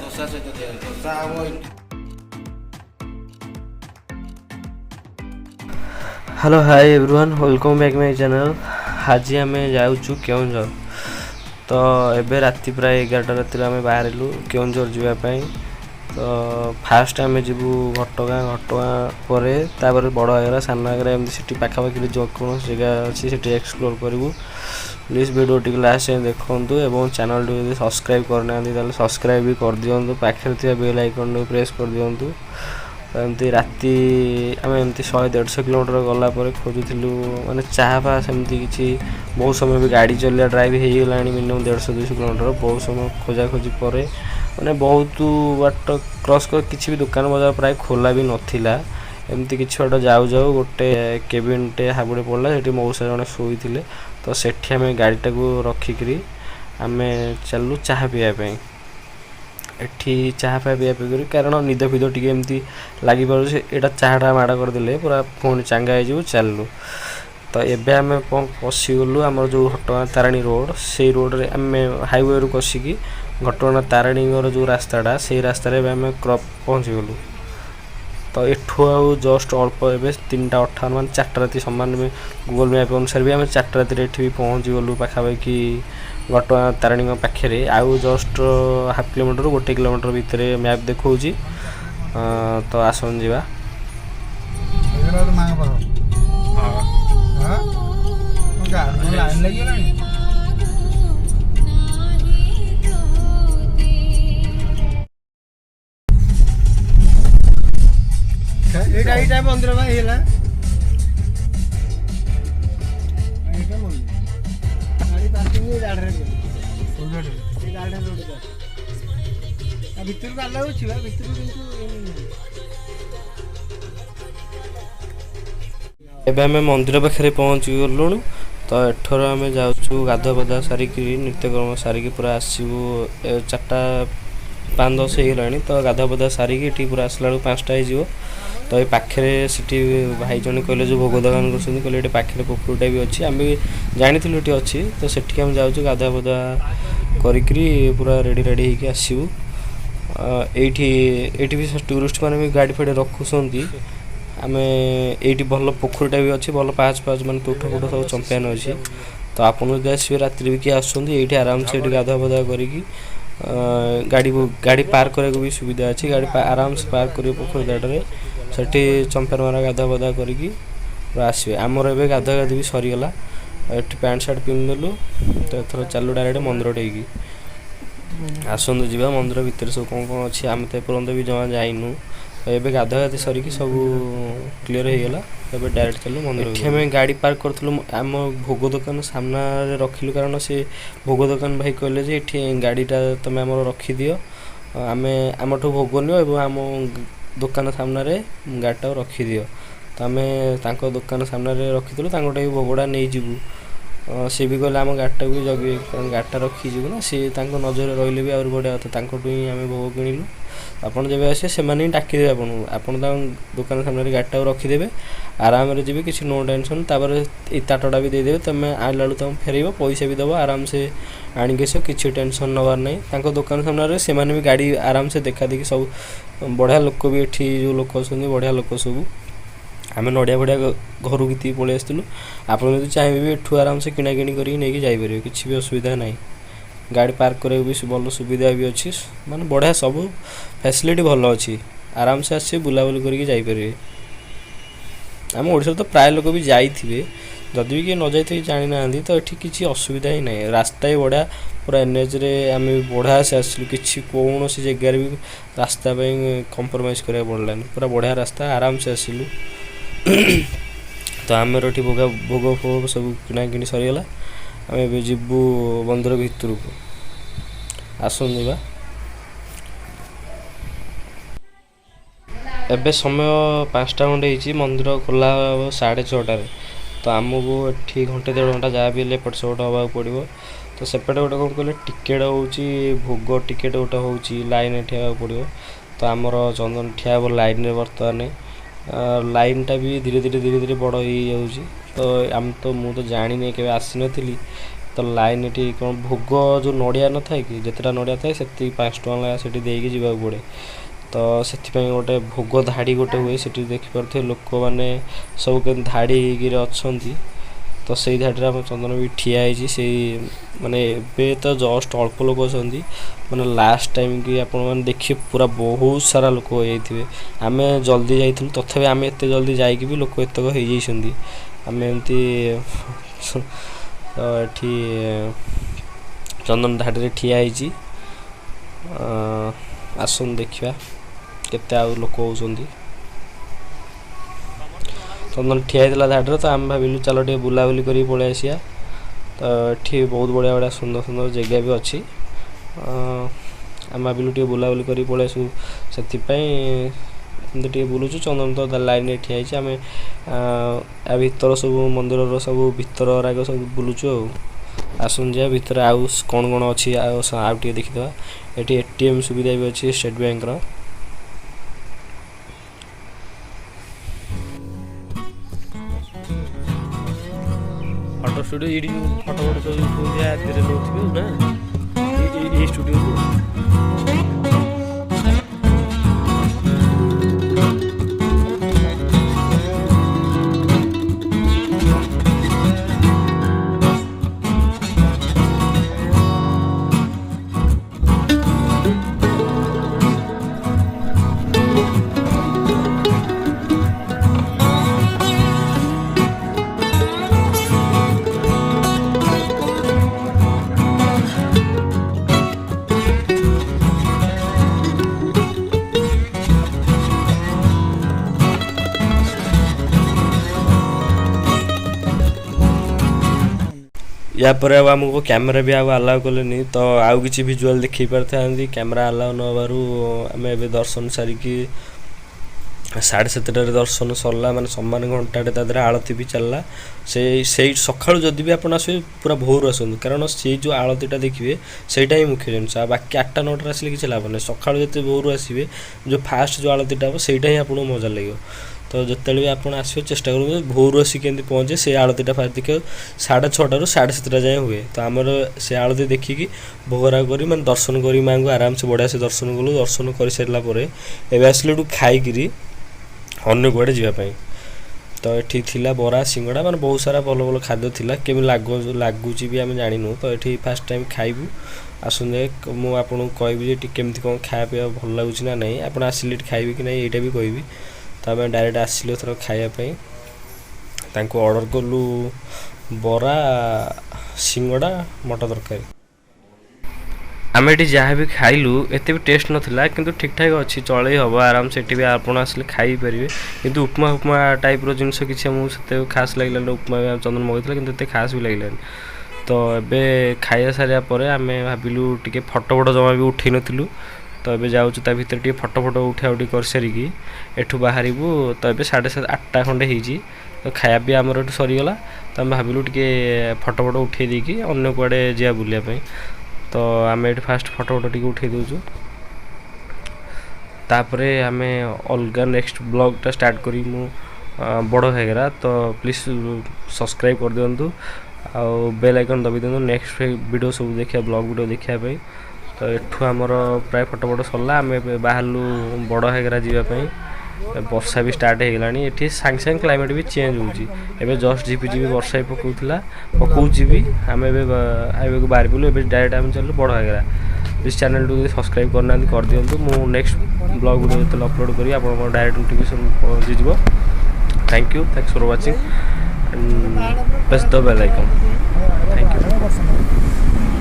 ଦୋସା ସହିତ ତିଆରି ଦୋସା ହବ। Hello hi everyone welcome back my channel. आज आम जाऊँ केउंझर। तो एबे राति प्राय 11टा राति आम बाहर केउंझर जावाई। तो फास्ट आम जीवु घटगाँ पर बड़ आगरा सान आगरा एमती सिटी पाखापाखि जो कौन जगह अच्छी से एक्सप्लोर करूँ। Please video T last time देखूँ और चैनल टी सब्सक्राइब करना सब्सक्राइब भी कर दिंतु। पाखे बेल आइकन प्रेस कर दिंतु। एमती राति आम एमती 100-150 किलोमीटर गलापर खोजुलु माने चाह फा सेमती किसी बहुत समय भी गाड़ी चलिया ड्राइव हो गला मिनिमम 150-200 किलोमीटर बहुत समय खोजाखोजी पर मैंने बहुत बाट क्रॉस कर किसी भी दुकान बजार प्राय खोला भी नथिला। एमती किसी बाट जाऊ जाऊ गोटे केबिन टे हाबुड़े पड़ा से मौसा जड़े शोई तो सेठी आम गाड़ीटा को रखिकी आम चलू चाह पीवाई। एठी चाह फा पिया पी कारण निद फिद टी एमती लगी पारे यहाँ चाहटा माड़ करदे पूरा पुणी चांगा हो चलू। तो एबे आम पशिगलु आम जो घटगाँ तारिणी रोड से रोड रे आम हाईवे रू कसिकी घटगाँ तारिणी जो रास्ताटा से रास्त आम क्रॉप पहुँचीगलु। तो एठू आउ जस्ट अल्प ए 3:58 मान 4टा राति सामान में गूगल मैप अनुसार भी आम 4टा राति ये पहुँचीगलु पाखापाखि घटगाँ तारिणी पाखे आउ जस्ट हाफ किलोमीटर 1 किलोमीटर भितर मैप देखा। तो आसन जा मंदिर एबे आम मंदिर पाखे पहुँची गलु। तो एठर आम जाऊँ गाधुआ पाधुआ सारिकी नित्यकर्म सारिकी पूरा आसबू 4:05-10 होगा। तो गाधुआ पाधुआ सारिकी ये पूरा आसला बेलू 5टा हो। तो ये पाखे सिटी भाई जन कहले जो भोग दोकान कर पाखे पोखरीटा भी अच्छी आम भी जानी ये अच्छी। तो सेठी आम जाऊँ गाधुआ पाधुआ करी पूरा रेडी रेडी होकर आसबू। ये भी टूरिस्ट मैंने भी गाड़ी फाड़ी रखुंट आम ये भल पोखरीटा भी अच्छी भल पाँच माने तुठ फुट सब चंपियन अच्छी। तो आपन जो आसवे रात्रि भी किए आसुँच आराम से गाधुआ पाधुआ करी गाड़ी पार्क करने भी सुविधा अच्छी। गाड़ी आराम से पार्क कर पोखरी दाटे से चंपियन मारा गाधुआ पाधुआ करी आसवे। आमर ए गाधुआ गाधी भी सरीगला ये पैंट सार्ट पिंधिदेलु। तो एथर चलू डायरेक्ट मंदिर टेकी आसतु जा मंदिर भितर सब कौन कौन अच्छी आम तो एपर्यंत भी जमा जाइनु। एबे गाधुआ गाधी सरिकी सब क्लीयर हो गला। एबे डायरेक्ट चलू मंदिर। एठी हमें गाड़ी पार्क करथलु आम भोग दुकान सामना रे रखिलु कारण से भोग दुकान भाई कहले जे एठी गाड़ीटा तमे हमर रखि दियो आमे आमठो भोग नियो एवं आम दुकान सामना रे गाड़ीटा रखि दियो। तो आमे तांको दुकान सामना रे रखिथलु तांकोटा भोगड़ा नै जिवु। सी भी कहले आम गाड़ीटा भी जगे कारण गाड़ीटा रखी जीवु ना सी तांको नजर रहिले भी आउर बढ़िया कथा तांकोटू ही आम भोग किणिलु। आपन जब आसे से माने डाकिदेवे आपन दुकान सामने गाड़ीटा रखिदेवे आराम रे जीवे किसी नो टेंशन। तापर ताटटा भी देदेवे तुम आइला बेलू तुम फेरब पैसा भी दब आराम से आणिक से किसी टेंशन नबार नहीं। तांको दुकान सामने से माने भी गाड़ी आराम से देखा देखी सब बढ़िया लोक भी एठी जो लोक अछंती बढ़िया लोक सब आम नड़िया बढ़िया घर की पलि आसलु। आपड़ जो चाहिए भी एठू आराम से किणाकिणी नहीं जापर किसी भी असुविधा ना। गाड़ी पार्क करने भी भल सुविधा भी अच्छी माने बढ़िया सब फैसिलिटी भल अच्छी आराम से आस बुलाबुली करके आम ओडिशा तो प्राय लोक भी जाइए जदि भी किए न जाइए जानी ना तो ये किसी असुविधा ही ना। रास्ता ही बढ़िया पूरा एनएच रे आम बढ़िया से आसलु किसी कौन सी जगार भी रास्ता कंप्रोमाइज करा पड़लानी पूरा बढ़िया रास्ता आराम से आसलु। तो आम भोग फोग सब किणाकिणी सरीगला आम ए जीवु मंदिर भितर को आसन जा। एबे समय 5टा खंडे होती मंदिर खोला 6:30 तो आमको ये घंटे 1.5 घंटा जहाँ भी एपट सेपट हाँक पड़ो। तो सेपटे गोटे कौन कहले टिकेट हो भोग टिकेट गोटे हो लाइन ठिया पड़ो। तो आमर चंदन ठिया लाइन में बर्तमान लाइनटा भी धीरे धीरे बड़ हो जाऊँगी। तो आम तो मुझे जानी के आसी नी ତ ଲାଇନ୍ ଏଠି କ'ଣ ଭୋଗ ଯେଉଁ ନଡ଼ିଆ ନଥାଏ କି ଯେତେଟା ନଡ଼ିଆ ଥାଏ ସେତିକି 5 ଟଙ୍କା ଲେଖା ସେଠି ଦେଇକି ଯିବାକୁ ପଡ଼େ। ତ ସେଥିପାଇଁ ଗୋଟେ ଭୋଗ ଧାଡ଼ି ଗୋଟେ ହୁଏ, ସେଠି ଦେଖିପାରୁଥିବେ ଲୋକମାନେ ସବୁ କେମିତି ଧାଡ଼ି ହେଇକିରି ଅଛନ୍ତି। ତ ସେଇ ଧାଡ଼ିରେ ଆମ ଚନ୍ଦନ ବି ଠିଆ ହେଇଛି। ସେଇ ମାନେ ଏବେ ତ ଜଷ୍ଟ ଅଳ୍ପ ଲୋକ ଅଛନ୍ତି, ମାନେ ଲାଷ୍ଟ ଟାଇମ୍ କି ଆପଣମାନେ ଦେଖିବେ ପୁରା ବହୁତ ସାରା ଲୋକ ହେଇଯାଇଥିବେ। ଆମେ ଜଲ୍ଦି ଯାଇଥିଲୁ, ତଥାପି ଆମେ ଏତେ ଜଲ୍ଦି ଯାଇକି ବି ଲୋକ ଏତକ ହେଇଯାଇଛନ୍ତି। ଆମେ ଏମିତି ତ ଏଠି ଚନ୍ଦନ ଧାଡ଼ିରେ ଠିଆ ହେଇଛି। ଆସନ୍ତୁ ଦେଖିବା କେତେ ଆଉ ଲୋକ ହେଉଛନ୍ତି। ଚନ୍ଦନ ଠିଆ ହେଇଥିଲା ଧାଡ଼ିରେ, ତ ଆମେ ଭାବିଲୁ ଚାଲ ଟିକେ ବୁଲାବୁଲି କରିକି ପଳେଇ ଆସିବା। ତ ଏଠି ବହୁତ ବଢ଼ିଆ ବଢ଼ିଆ ସୁନ୍ଦର ସୁନ୍ଦର ଜାଗା ବି ଅଛି। ଆମେ ଭାବିଲୁ ଟିକେ ବୁଲାବୁଲି କରିକି ପଳେଇ ଆସିବୁ, ସେଥିପାଇଁ ଏମିତି ଟିକେ ବୁଲୁଛୁ। ଚନ୍ଦନ ତ ଲାଇନ୍ରେ ଠିଆ ହେଇଛି। ଆମେ ଆ ଭିତର ସବୁ ମନ୍ଦିରର ସବୁ ଭିତର ରାଗ ସବୁ ବୁଲୁଛୁ ଆଉ। ଆସନ୍ତୁ ଯିବା ଭିତରେ ଆଉ କ'ଣ କ'ଣ ଅଛି ଆଉ ଟିକେ ଦେଖିଦେବା। ଏଠି ATM ସୁବିଧା ବି ଅଛି ଷ୍ଟେଟ୍ ବ୍ୟାଙ୍କର। ଫଟୋ ଷ୍ଟୁଡ଼ିଓ ଏଇଠି ଯେଉଁ ଫଟୋ ସବୁ ଉଠଉଥିବେ ଆଧିରେ ନେଉଥିବେ ନା ଏଇ ଷ୍ଟୁଡ଼ିଓକୁ। या पर अब आमको कैमेरा भी आउ अलाउ कलेनि, तो आउ किसी विजुअल देखी पारता कैमेरा अलाउ नबारू आम ए दर्शन सारिकी 7:30 दर्शन सरला, माने सम्मान घंटाटे तादर आलती भी चलला। से सका जदि भी आप आसवे पूरा भोर आसतु, कारण से जो आलतीटा देखिए सहीटा ही मुख्य जिनस। बाकी 8टा 9टार आसिले किसी लाभ ना, सका जिते भोर आसवे जो फास्ट जो आलतीटा हम सहीटा ही आपको मजा लगे। तो जिते भी आप आसवे चेष्टा करूँ भोर आसिक केमती पहुँचे, से आलतीटा फास्ट देखिए 6:30 ରୁ 7:30 जाए हुए। तो आमर से आलती देखिकी भोगराग कर मैंने दर्शन कर माँ को आराम से बढ़िया से दर्शन कलु। दर्शन कर सारापर एवं आसलू खाईकि अन्य कुआड़े जावाई। तो ये थिला बरा सिंगड़ा मैंने बहुत सारा भल भल खाद्य थिला, केमी लगुच भी आम जाणु। तो ये फास्ट टाइम खाइबू आसुदे मुझे कहबी केमती कौन खाया पीवा भल लगुच ना नहीं, आप आसिले खाइबे कि नहीं यहाँ भी कहबी। तो आम डायरेक्ट आसिलु थर खायापी, ऑर्डर कलु बरा सिंगड़ा मटर तरकारी। आम ये जहाँ भी खाइलु एत भी टेस्ट नाला, किंतु ठीक ठाक अच्छी चल हम आराम से भी आप खाईपारे। किंतु उपमा उपमा टाइप जिनस किसी मुझे खास लगे उपमा चंदन मगेगा, किंतु एत खास भी लगे। तो ये खाया सारा आम भाविलु टे फटो फटो जमा भी उठे नु। तो ये जाऊँ ता भर टे फटो फटो उठा उठी कर सारिकी एठू बाहर। तो ये 7:30 8टा खंडे हो, तो खाया भी आमर ये सरीगला। तो आम भाविलु टे फटो फटो उठे देकी अन्य कुआड़े जा बुलायापी। तो आम ये फास्ट फटो फटो टी उठे दूचु, तापरे आम अलग नेक्स्ट ब्लॉगटा स्टार्ट करी मु बड़ हैगरा। तो प्लीज सब्सक्राइब कर दिंतु, आउ बेल आइकन दबी दिंतु नेक्स्ट वीडियो सब देखिए, ब्लॉग वीडियो देखापी। तो एठू आमर प्राय फटो फटो सरला, आम बाहरलु बड़ हैगरा जावाई। वर्षा भी स्टार्ट हो गलानी, ये सांगे सांगे क्लाइमेट भी चेंज होगी। जस्ट झिपिझिपि वर्षा भी पकाउची भी। आम आगे को बाहर बुलू, डायरेक्ट आम चलू बड़ हैगरा। प्लीज चैनल टू सब्सक्राइब करना कर दिंतु। मु नेक्स्ट ब्लॉग वीडियो जो अपलोड करी आप डायरेक्ट नोटिफिकेशन पहुँचीज। Thank you, thanks for watching and press the bell icon. Thank you.